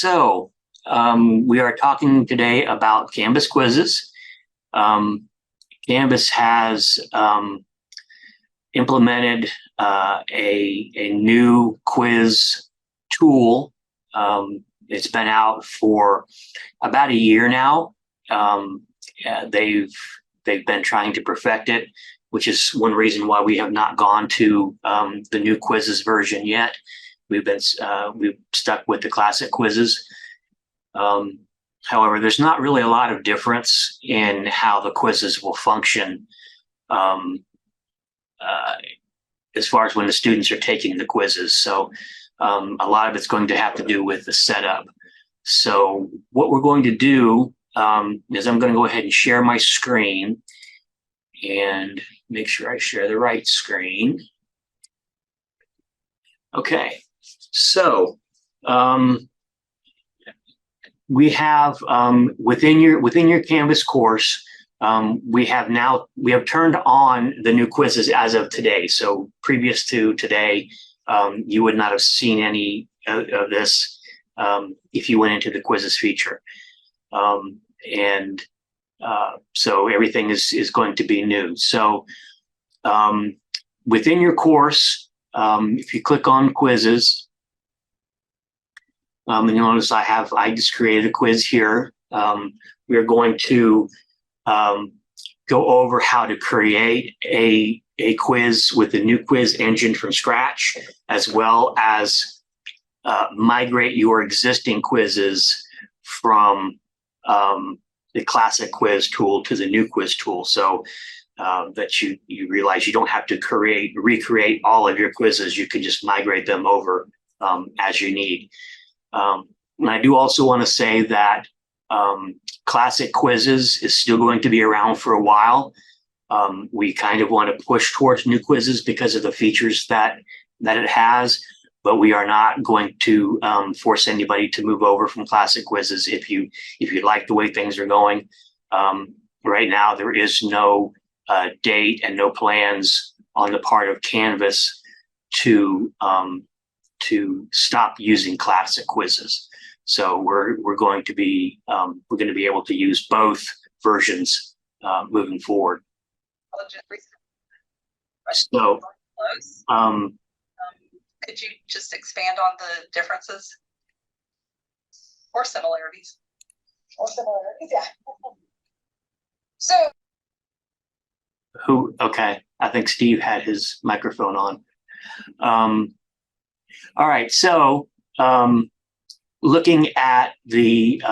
We are talking today about Canvas quizzes. Canvas has implemented a new quiz tool. It's been out for about a year now. They've been trying to perfect it, which is one reason why we have not gone to the new quizzes version yet. We've stuck with the classic quizzes. However, there's not really a lot of difference in how the quizzes will function as far as when the students are taking the quizzes. So a lot of it's going to have to do with the setup. So what we're going to do is I'm going to go ahead and share my screen and make sure I share the right screen. Okay, so we have within your Canvas course, we have turned on the new quizzes as of today. So previous to today, you would not have seen any of this if you went into the quizzes feature. So everything is going to be new. So within your course, if you click on quizzes, and you'll notice I just created a quiz here. We are going to go over how to create a quiz with the new quiz engine from scratch, as well as migrate your existing quizzes from the classic quiz tool to the new quiz tool, so that you realize you don't have to recreate all of your quizzes. You can just migrate them over as you need. And I do also want to say that classic quizzes is still going to be around for a while. We kind of want to push towards new quizzes because of the features that it has, but we are not going to force anybody to move over from classic quizzes if you like the way things are going. Right now, there is no date and no plans on the part of Canvas to stop using classic quizzes. So we're going to be able to use both versions moving forward. So could you just expand on the differences or similarities? Yeah. So okay, I think Steve had his microphone on. All right, so looking at the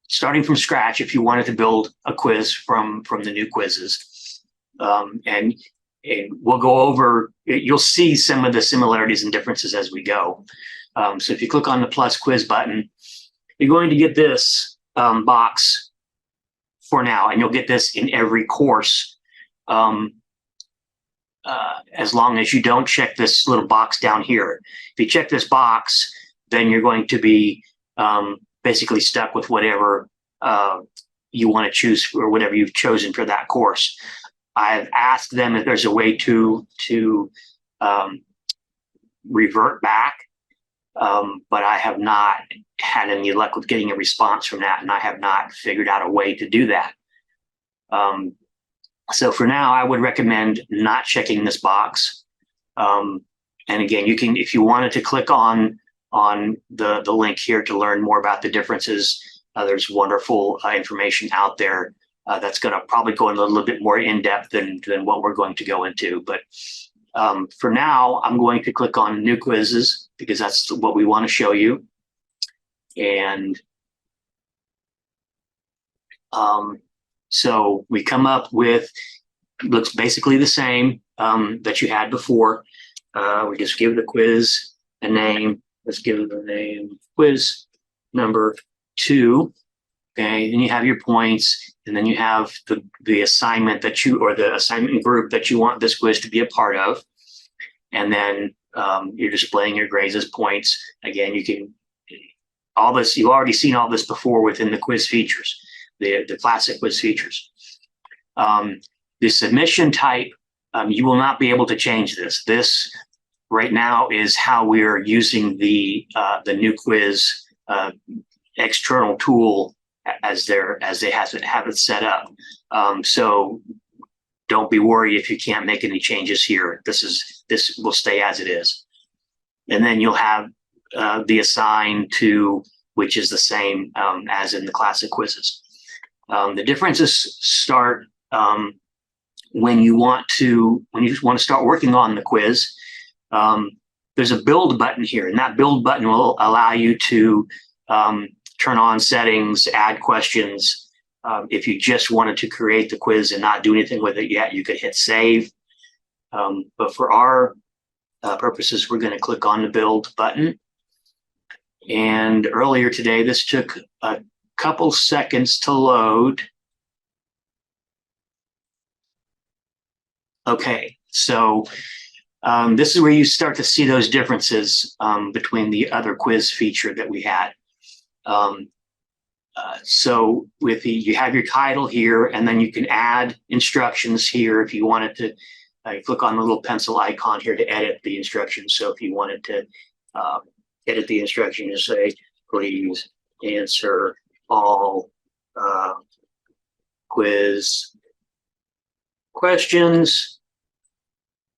starting from scratch, if you wanted to build a quiz from the new quizzes, and we'll go over, you'll see some of the similarities and differences as we go. So if you click on the plus quiz button, you're going to get this box for now, and you'll get this in every course. As long as you don't check this little box down here. If you check this box, then you're going to be basically stuck with whatever you want to choose or whatever you've chosen for that course. I've asked them if there's a way to revert back, but I have not had any luck with getting a response from that, and I have not figured out a way to do that. So for now, I would recommend not checking this box. And again, you can, if you wanted to click on the link here to learn more about the differences, there's wonderful information out there that's going to probably go in a little bit more in depth than what we're going to go into. But for now, I'm going to click on new quizzes because that's what we want to show you. And so we come up with, looks basically the same that you had before. We just give the quiz a name. Let's give it the name quiz number 2. Okay, then you have your points, and then you have the assignment that or the assignment group that you want this quiz to be a part of. And then you're displaying your grades as points. Again, you can, all this, you've already seen all this before within the quiz features, the classic quiz features. The submission type, you will not be able to change this. This right now is how we're using the new quiz external tool as they have it set up. So don't be worried if you can't make any changes here. This will stay as it is. And then you'll have the assign to, which is the same as in the classic quizzes. The differences start when you want to start working on the quiz. There's a build button here, and that build button will allow you to turn on settings, add questions. If you just wanted to create the quiz and not do anything with it yet, you could hit save. But for our purposes, we're going to click on the build button. And earlier today, this took a couple seconds to load. Okay, so this is where you start to see those differences between the other quiz feature that we had. So you have your title here, and then you can add instructions here if you wanted to. Click on the little pencil icon here to edit the instructions. So if you wanted to edit the instruction to say, please answer all quiz questions,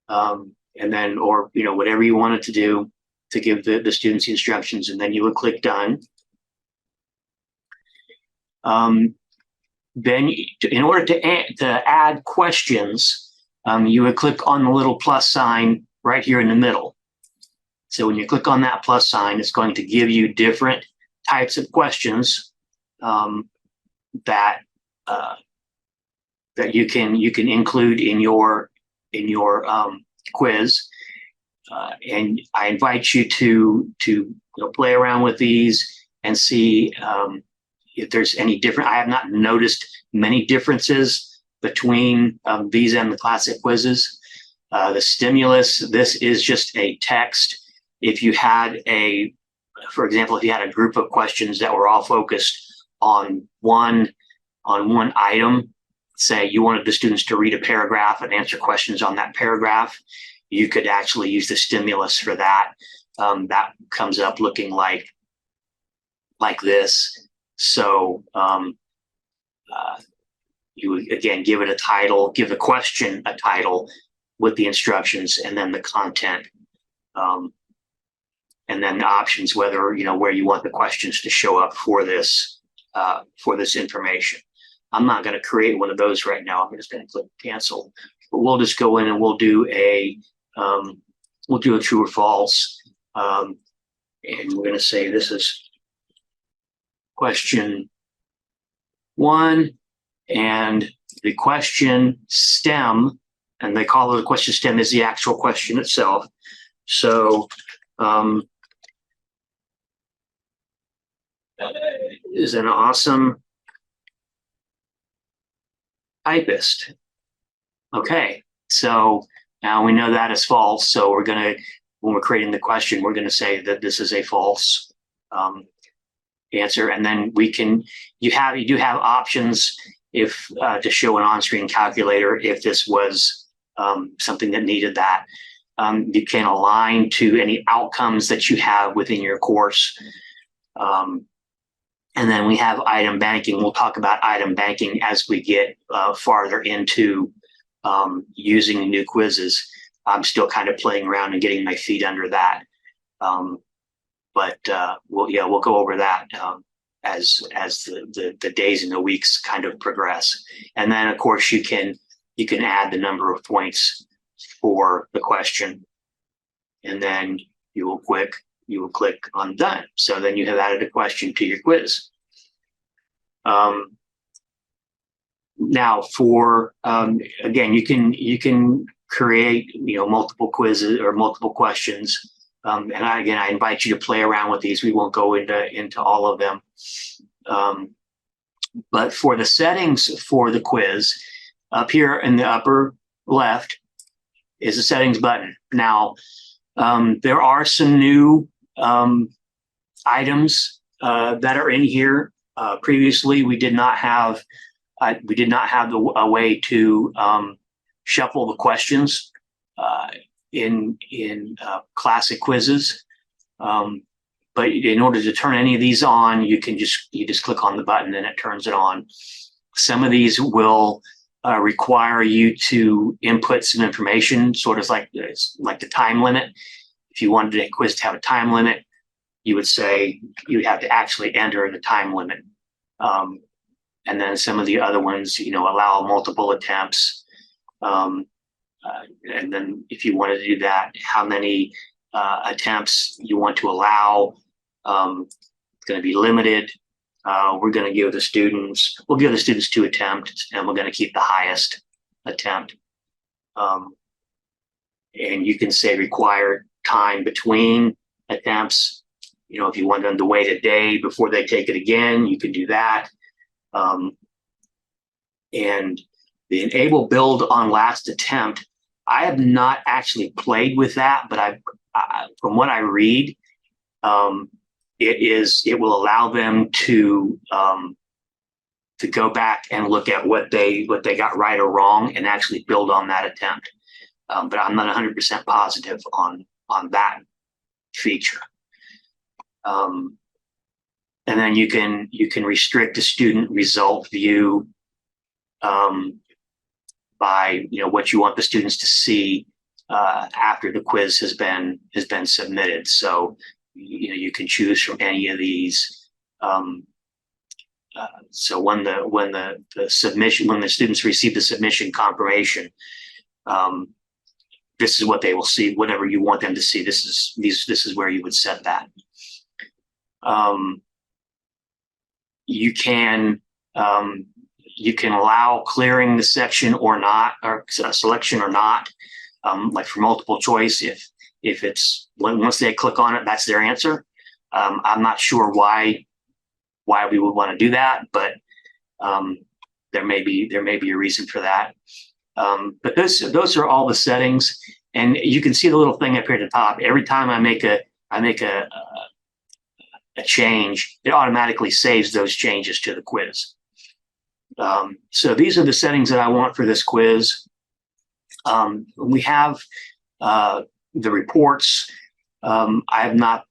and then, or whatever you wanted to do to give the students the instructions, and then you would click done. Then in order to add questions, you would click on the little plus sign right here in the middle. So when you click on that plus sign, it's going to give you different types of questions that you can include in your quiz. And I invite you to play around with these and see if there's any different. I have not noticed many differences between these and the classic quizzes. The stimulus, this is just a text. If you had for example, if you had a group of questions that were all focused on one item, say you wanted the students to read a paragraph and answer questions on that paragraph, you could actually use the stimulus for that. That comes up looking like this. So you would, again, give it a title, give the question a title with the instructions, and then the content, and then the options, whether, where you want the questions to show up for this information. I'm not going to create one of those right now. I'm just going to click cancel, but we'll just go in and we'll do a true or false. And we're going to say this is question 1, and the question stem, and they call it the question stem, is the actual question itself. So is an awesome typist. Okay, so now we know that is false. So we're going to, when we're creating the question, we're going to say that this is a false answer. And then you do have options if to show an on-screen calculator if this was something that needed that. You can align to any outcomes that you have within your course. And then we have item banking. We'll talk about item banking as we get farther into using new quizzes. I'm still kind of playing around and getting my feet under that. But we'll go over that as the days and the weeks kind of progress. And then, of course, you can add the number of points for the question, and then you will click on done. So then you have added a question to your quiz. Now for again, you can create multiple quizzes or multiple questions. And I invite you to play around with these. We won't go into all of them. But for the settings for the quiz, up here in the upper left is the settings button. Now, there are some new items that are in here. Previously, we did not have a way to shuffle the questions in classic quizzes. But but in order to turn any of these on, you just click on the button and it turns it on. Some of these will require you to input some information, sort of like the time limit. If you wanted a quiz to have a time limit, you would say you would have to actually enter the time limit. And then some of the other ones, allow multiple attempts. And then if you wanted to do that, how many attempts you want to allow, it's going to be limited. We'll give the students 2 attempts, and we're going to keep the highest attempt. And you can say required time between attempts. If you want them to wait a day before they take it again, you can do that. And the enable build on last attempt, I have not actually played with that, but from what I read, it will allow them to go back and look at what they got right or wrong and actually build on that attempt. But I'm not 100% positive on that feature. And then you can restrict the student result view by what you want the students to see after the quiz has been submitted. So you can choose from any of these. So when the students receive the submission confirmation, this is what they will see. Whatever you want them to see, this is where you would set that. You can allow clearing the section or not, or selection or not, like for multiple choice. If it's once they click on it, that's their answer. I'm not sure why we would want to do that, but there may be a reason for that. But those are all the settings, and you can see the little thing up here at the top. Every time I make a change, it automatically saves those changes to the quiz. So these are the settings that I want for this quiz. We have the reports. I have not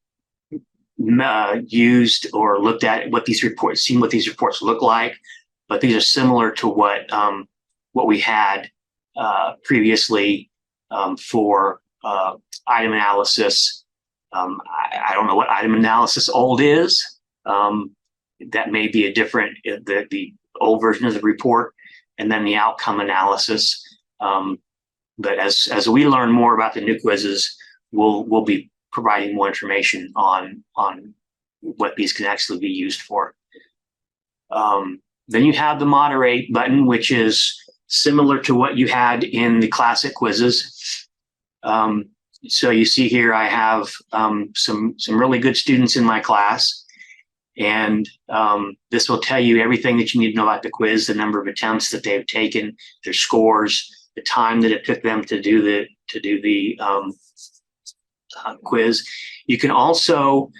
used or looked at seen what these reports look like, but these are similar to what we had previously for item analysis. I don't know what item analysis old is. That may be a different, the old version of the report, and then the outcome analysis. But as we learn more about the new quizzes, we'll be providing more information on what these can actually be used for. Then you have the moderate button, which is similar to what you had in the classic quizzes. So you see here, I have some really good students in my class, and this will tell you everything that you need to know about the quiz, the number of attempts that they've taken, their scores, the time that it took them to do the quiz. You can also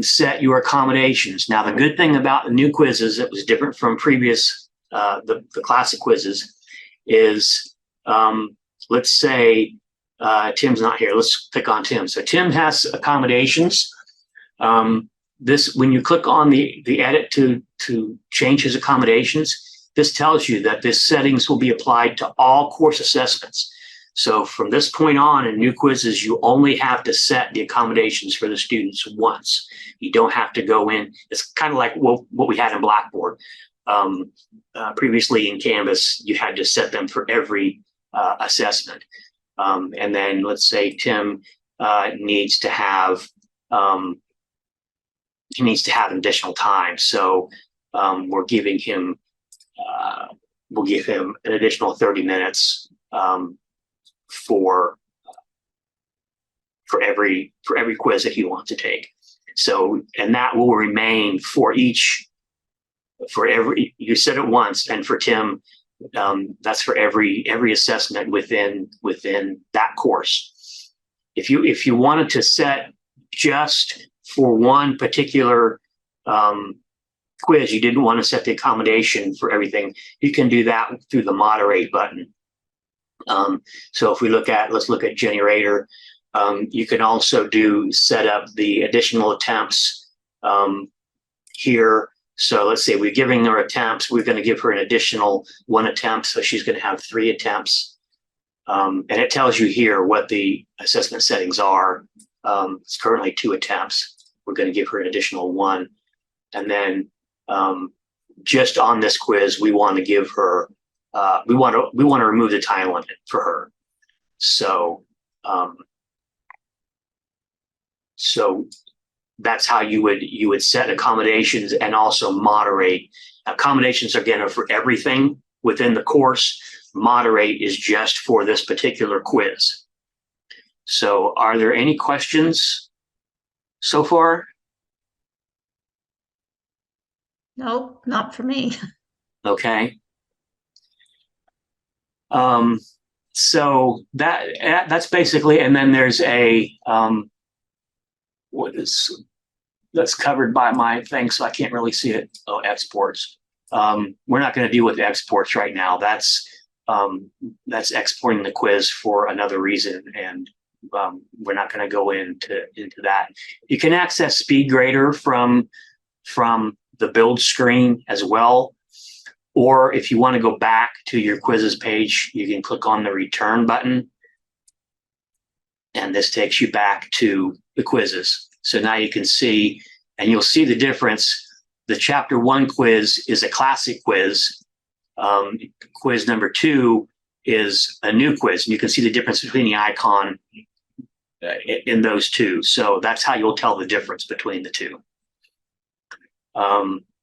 set your accommodations. Now, the good thing about the new quizzes that was different from previous the classic quizzes is, let's say Tim's not here. Let's click on Tim. So Tim has accommodations. When you click on the edit to change his accommodations, this tells you that this settings will be applied to all course assessments. So from this point on in new quizzes, you only have to set the accommodations for the students once. You don't have to go in. It's kind of like what we had in Blackboard. Previously in Canvas, you had to set them for every assessment. And then let's say Tim needs to have additional time. So we'll give him an additional 30 minutes for every quiz that he wants to take. So, and that will remain for every, you said it once, and for Tim, that's for every assessment within that course. If you wanted to set just for one particular quiz, you didn't want to set the accommodation for everything, you can do that through the moderate button. So if let's look at Generator. You can also set up the additional attempts here. So let's say we're giving her attempts, we're going to give her an additional 1 attempt. So she's going to have 3 attempts. And it tells you here what the assessment settings are. It's currently 2 attempts. We're going to give her an additional 1. And then just on this quiz, we want to give her, we want to remove the time limit for her. So, so that's how you would set accommodations and also moderate. Accommodations, again, are for everything within the course. Moderate is just for this particular quiz. So are there any questions so far? Nope, not for me. Okay. So that's basically, and then there's a, that's covered by my thing, so I can't really see it. Oh, exports. We're not going to deal with exports right now. That's exporting the quiz for another reason, and we're not going to go into that. You can access SpeedGrader from the build screen as well, or if you want to go back to your quizzes page, you can click on the return button, and this takes you back to the quizzes. So now you can see, and you'll see the difference. The chapter 1 quiz is a classic quiz. Quiz number 2 is a new quiz, and you can see the difference between the icon in those two. So that's how you'll tell the difference between the two.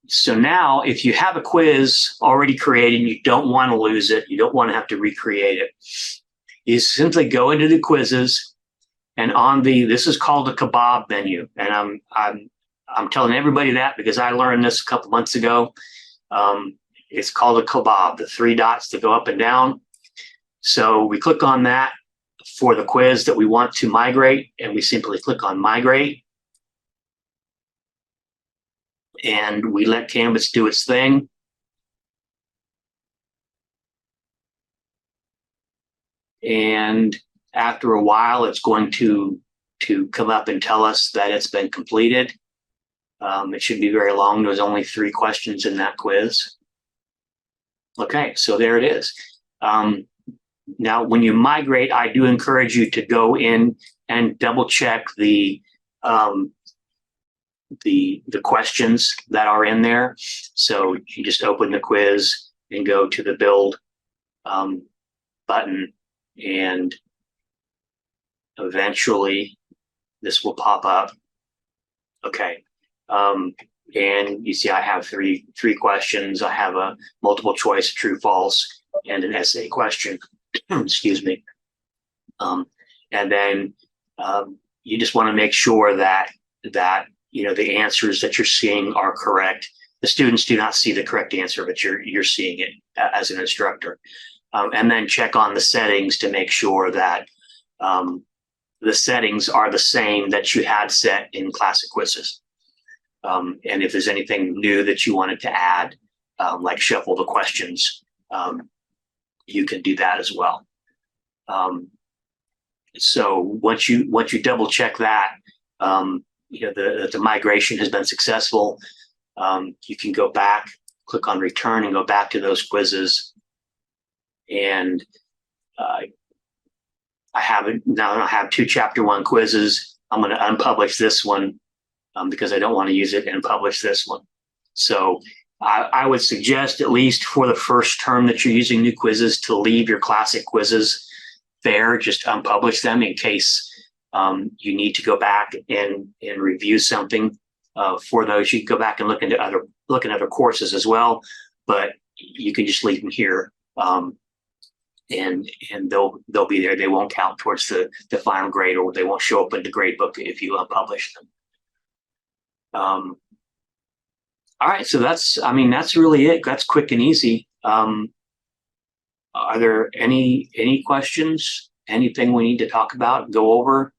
So now if you have a quiz already created, you don't want to lose it, you don't want to have to recreate it, you simply go into the quizzes, and on this is called a kebab menu. And I'm telling everybody that because I learned this a couple months ago. It's called a kebab, the 3 dots that go up and down. So we click on that for the quiz that we want to migrate, and we simply click on migrate. And we let Canvas do its thing. And after a while, it's going to come up and tell us that it's been completed. It should be very long. There's only 3 questions in that quiz. Okay, so there it is. Now, when you migrate, I do encourage you to go in and double check the questions that are in there. So you just open the quiz and go to the build button, and eventually this will pop up. Okay. And you see I have three questions. I have a multiple choice, true, false, and an essay question. Excuse me. And then you just want to make sure that the answers that you're seeing are correct. The students do not see the correct answer, but you're seeing it as an instructor. And then check on the settings to make sure that the settings are the same that you had set in classic quizzes. And if there's anything new that you wanted to add, like shuffle the questions, you can do that as well. So once you double check that, the migration has been successful, you can go back, click on return, and go back to those quizzes. And I have 2 chapter 1 quizzes. I'm going to unpublish this one because I don't want to use it, and publish this one. So I would suggest, at least for the first term that you're using new quizzes, to leave your classic quizzes there. Just unpublish them in case you need to go back and review something for those. You can go back and look at other courses as well, but you can just leave them here, and they'll be there. They won't count towards the final grade, or they won't show up in the grade book if you unpublish them. All right, so that's really it. That's quick and easy. Are there any questions? Anything we need to talk about, go over?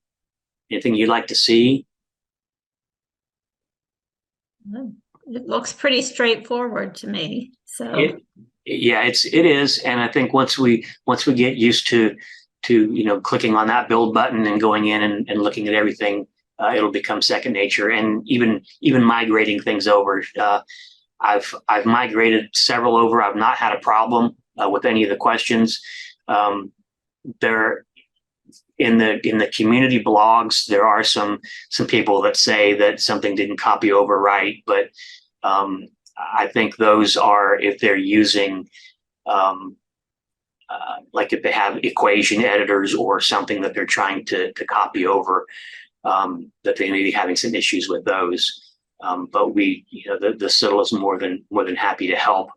Anything you'd like to see? It looks pretty straightforward to me. So Yeah, it is, and I think once we get used to clicking on that build button and going in and looking at everything. It'll become second nature, and even migrating things over. I've migrated several over. I've not had a problem with any of the questions. There in the community blogs, there are some people that say that something didn't copy over right, but I think those are if they're using like if they have equation editors or something that they're trying to copy over, that they may be having some issues with those. But we, the CITL is more than happy to help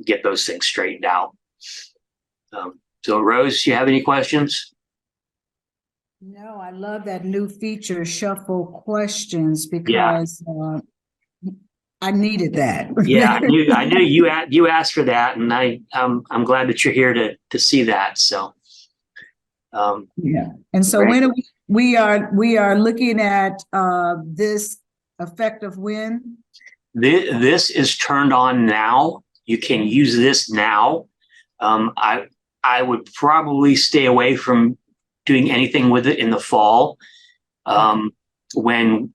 get those things straightened out. So Rose, you have any questions? No, I love that new feature, shuffle questions, because I needed that. Yeah, I knew you asked for that, and I'm glad that you're here to see that. So yeah. And so great. when we are looking at this effective when? This is turned on now. You can use this now. I would probably stay away from doing anything with it in the fall. When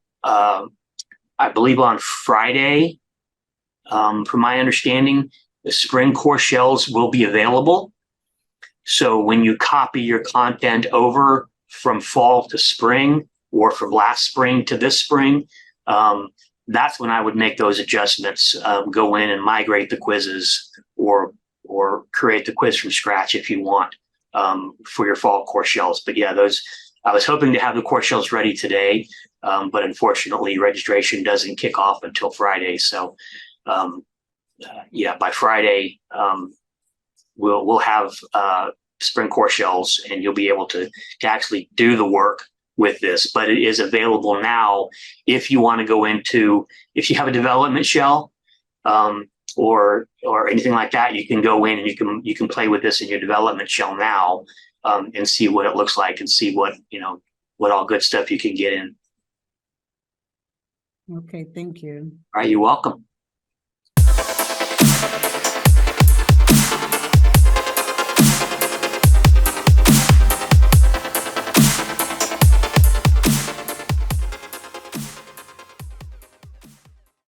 I believe on Friday, from my understanding, the spring core shells will be available. So when you copy your content over from fall to spring, or from last spring to this spring, that's when I would make those adjustments, go in and migrate the quizzes, or create the quiz from scratch if you want, for your fall core shells. But yeah, I was hoping to have the core shells ready today, but unfortunately registration doesn't kick off until Friday. So by Friday, we'll have spring core shells, and you'll be able to actually do the work with this. But it is available now if you want to go into, if you have a development shell, or anything like that, you can go in and you can play with this in your development shell now, and see what it looks like, and see what all good stuff you can get in. Okay, thank you. All right, you're welcome.